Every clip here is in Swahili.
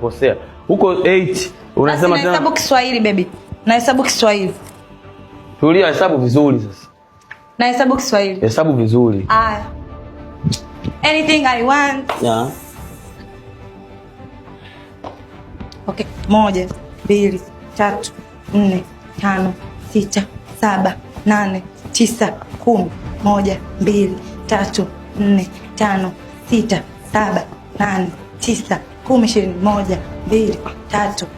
unakosea. Huko 8 unasema tena. Nahesabu Kiswahili baby. Nahesabu Kiswahili. Tulia, hesabu vizuri sasa. Nahesabu Kiswahili. Hesabu vizuri. Aya. Anything I want. Yeah. Okay. 1, 2, 3, 4, 5, 6, 7, 8, 9, 10. 1, 2, 3, 4, 5, 6, 7, 8, 9, 10, 1, 2, 3, 4,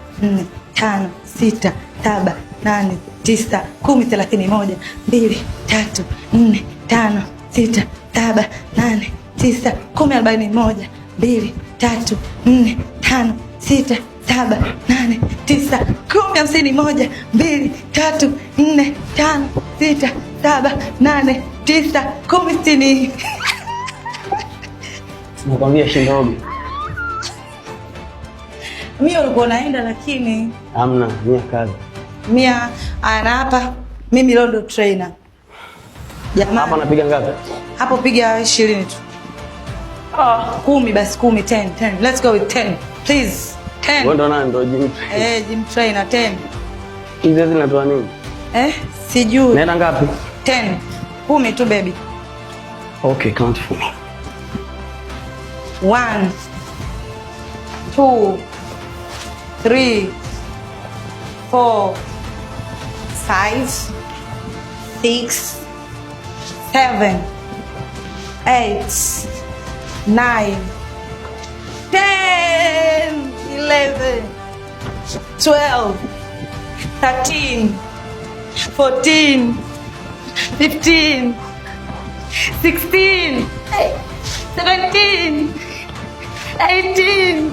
5, 6, 7, 8, 9, 10, 31, 2, 3, 4, 5, 6, 7, 8, 9, 10, 41, 2, 3, 4, 5, 6, 7, 8, 9, 10, 51, 2, 3, 4, 5, 6, 7, 8, 9, 10. Nakwambia shindogo. Mimi ulikuwa unaenda lakini hamna, mia kazi. Mia ana hapa. Mimi leo ndo trainer. Jamaa hapa napiga ngapi? Hapo piga 20 tu. 10 basi 10, 10. Let's go with 10. Please. 10. Wewe ndo nani ndo gym? Gym trainer 10. Hizi zinatoa nini? Sijui. Naenda ngapi? 10. 10 tu baby. Okay, count for me. 1, 2, 3, 4, 5, 6, 7, 8, 9, 10, 11, 12, 13, 14, 15, 16, 17, 18,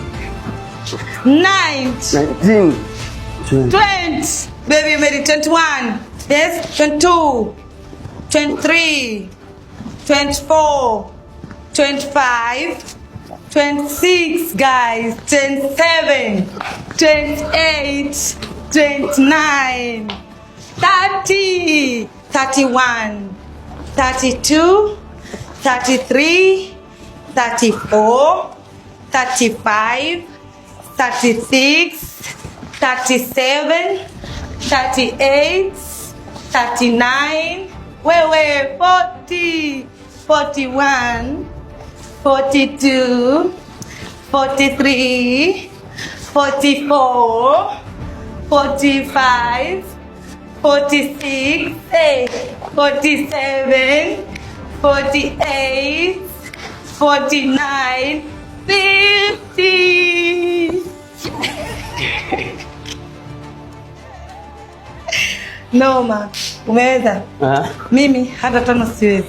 19, 20. Baby, you made it. 21. Yes, 22, 23, 24, 25, 26, guys, 27, 28, 29, 30, 31, 32, 33, 34, 35, 36, 37, 38, 39, 40, 41, 42, 43, 44, 45, 46, 47, 48, 49, 50. Noma, umeweza? Mimi hata 5 siwezi.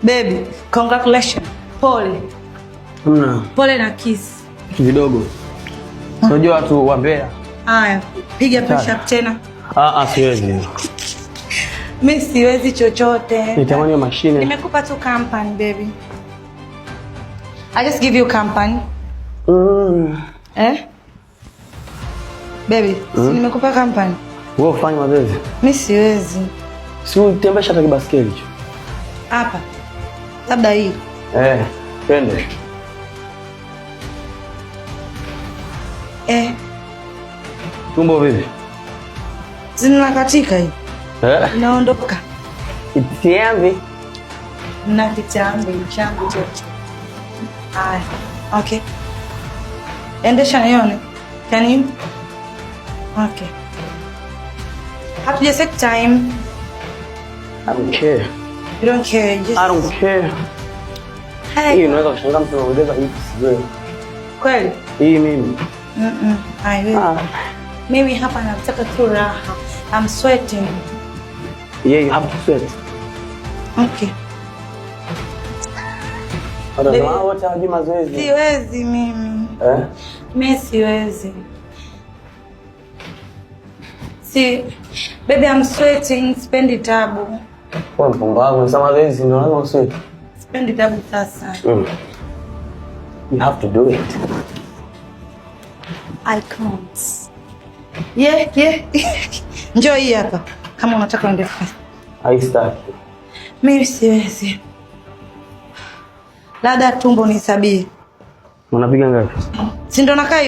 Baby, congratulations. Pole. Pole na kiss. Vidogo. Unajua watu wa Mbeya. Haya, piga push up tena. Siwezi. Mimi siwezi chochote. Nitamani mashine. Nimekupa tu company baby. I just give you company. Baby, si nimekupa company. Wewe ufanye mazoezi. Mimi siwezi. Si utembesha hata kibaskeli hicho. Hapa. Labda hii. Twende. Tumbo vipi? Zinakatika hii. Naondoka. Itiambi. Na kitambi changu chote. Okay. Endesha nione. Can you? Okay. Have you set time? I don't care. You don't care. Just... I don't care. Hii unaweza kushangaa mtu anaongeza hivi siwe. Kweli? Hii mimi. I will. Mimi hapa nataka tu raha. I'm sweating. Yeah, you have to sweat. Okay. Wote hawajui mazoezi. Siwezi mimi. Mimi siwezi. Baby, I'm sweating. Spendi tabu. Kwa mpumbavu, unasema mazoezi ndio lazima usweat. Spendi tabu sasa. You have to do it. I can't. Yeah. Njoo hii hapa. Kama unataka uende fast. Haistaki. Mimi siwezi. Labda tumbo nisabie. Unapiga ngapi? Si ndo nakaa